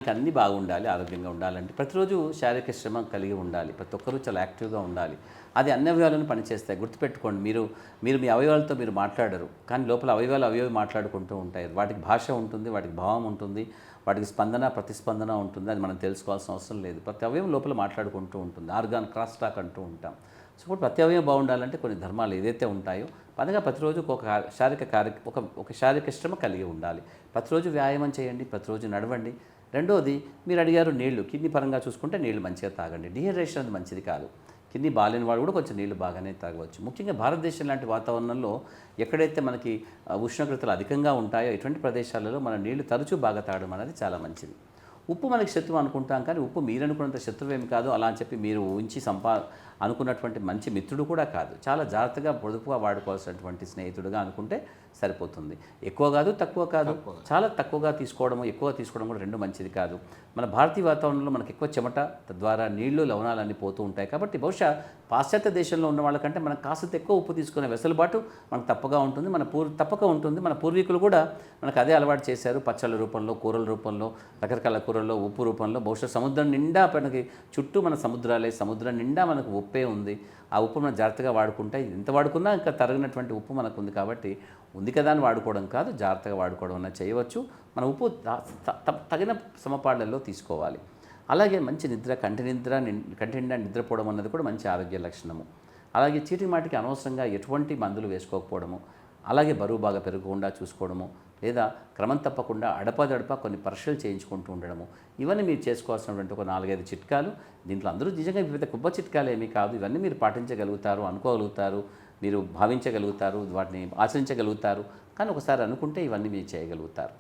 అన్నీ బాగుండాలి, ఆరోగ్యంగా ఉండాలంటే ప్రతిరోజు శారీరక శ్రమ కలిగి ఉండాలి. ప్రతి ఒక్కరూ చాలా యాక్టివ్‌గా ఉండాలి. అది అన్ని అవయవాలను పనిచేస్తాయి. గుర్తుపెట్టుకోండి. మీరు మీరు మీ అవయవాలతో మీరు మాట్లాడరు. కానీ లోపల అవయవాలు అవేవి మాట్లాడుకుంటూ ఉంటాయి. వాటికి భాష ఉంటుంది, వాటికి భావం ఉంటుంది, వాటికి స్పందన, ప్రతిస్పందన ఉంటుంది. అది మనం తెలుసుకోవాల్సిన అవసరం లేదు. ప్రతి అవయవం లోపల మాట్లాడుకుంటూ ఉంటుంది. ఆర్గాన్ క్రాస్ టాక్ అంటూ ఉంటాం. సో, ఇప్పుడు ప్రతి అవయవం బాగుండాలంటే కొన్ని ధర్మాలు ఏదైతే ఉంటాయో పనిగా ప్రతిరోజు ఒక ఒక శారీరక శ్రమ కలిగి ఉండాలి. ప్రతిరోజు వ్యాయామం చేయండి, ప్రతిరోజు నడవండి. రెండోది మీరు అడిగారు నీళ్లు. కిడ్నీ పరంగా చూసుకుంటే నీళ్లు మంచిగా తాగండి. డీహైడ్రేషన్ అనేది మంచిది కాదు. కిడ్నీ బాలేని వాడు కూడా కొంచెం నీళ్లు బాగానే తాగవచ్చు. ముఖ్యంగా భారతదేశం లాంటి వాతావరణంలో ఎక్కడైతే మనకి ఉష్ణోగ్రతలు అధికంగా ఉంటాయో ఇటువంటి ప్రదేశాలలో మన నీళ్లు తరచూ బాగా తాగడం అనేది చాలా మంచిది. ఉప్పు మనకి శత్రువు అనుకుంటాం, కానీ ఉప్పు మీరు అనుకున్నంత శత్రువు ఏమి కాదు. అలా అని చెప్పి మీరు ఊహించి అనుకున్నటువంటి మంచి మిత్రుడు కూడా కాదు. చాలా జాగ్రత్తగా పొదుపుగా వాడుకోవాల్సినటువంటి స్నేహితుడుగా అనుకుంటే సరిపోతుంది. ఎక్కువ కాదు, తక్కువ కాదు. చాలా తక్కువగా తీసుకోవడము, ఎక్కువ తీసుకోవడం కూడా రెండు మంచిది కాదు. మన భారతీయ వాతావరణంలో మనకు ఎక్కువ చెమట, తద్వారా నీళ్లు, లవణాలన్నీ పోతూ ఉంటాయి. కాబట్టి బహుశా పాశ్చాత్య దేశంలో ఉన్న వాళ్ళకంటే మనం కాస్త ఎక్కువ ఉప్పు తీసుకునే వెసులుబాటు మనకు తప్పక ఉంటుంది. మన పూర్వీకులు కూడా మనకు అదే అలవాటు చేశారు. పచ్చళ్ళ రూపంలో, కూరల రూపంలో, రకరకాల కూరల్లో, ఉప్పు రూపంలో. బహుశా సముద్రం నిండా మనకి చుట్టూ మన సముద్రాలే, సముద్రం నిండా మనకు ఉప్పే ఉంది. ఆ ఉప్పు మనం జాగ్రత్తగా వాడుకుంటే ఎంత వాడుకున్నా ఇంకా తరగినటువంటి ఉప్పు మనకు ఉంది. కాబట్టి ఉంది కదా అని వాడుకోవడం కాదు, జాగ్రత్తగా వాడుకోవడం అన్నది చేయవచ్చు. మన ఉప్పు తగిన సమపాళ్లలో తీసుకోవాలి. అలాగే మంచి నిద్ర, కంటి నిండా నిద్రపోవడం అన్నది కూడా మంచి ఆరోగ్య లక్షణము. అలాగే చీటి మాటికి అనవసరంగా ఎటువంటి మందులు వేసుకోకపోవడము, అలాగే బరువు బాగా పెరగకుండా చూసుకోవడము, లేదా క్రమం తప్పకుండా అడపాదడపా కొన్ని పరీక్షలు చేయించుకుంటూ ఉండడము, ఇవన్నీ మీరు చేసుకోవాల్సినటువంటి ఒక 4-5 చిట్కాలు. దీంట్లో అందరూ నిజంగా వివిధ గొప్ప చిట్కాలు ఏమీ కాదు. ఇవన్నీ మీరు పాటించగలుగుతారు, అనుకోగలుగుతారు, మీరు భావించగలుగుతారు, వాటిని ఆచరించగలుగుతారు. కానీ ఒకసారి అనుకుంటే ఇవన్నీ మీరు చేయగలుగుతారు.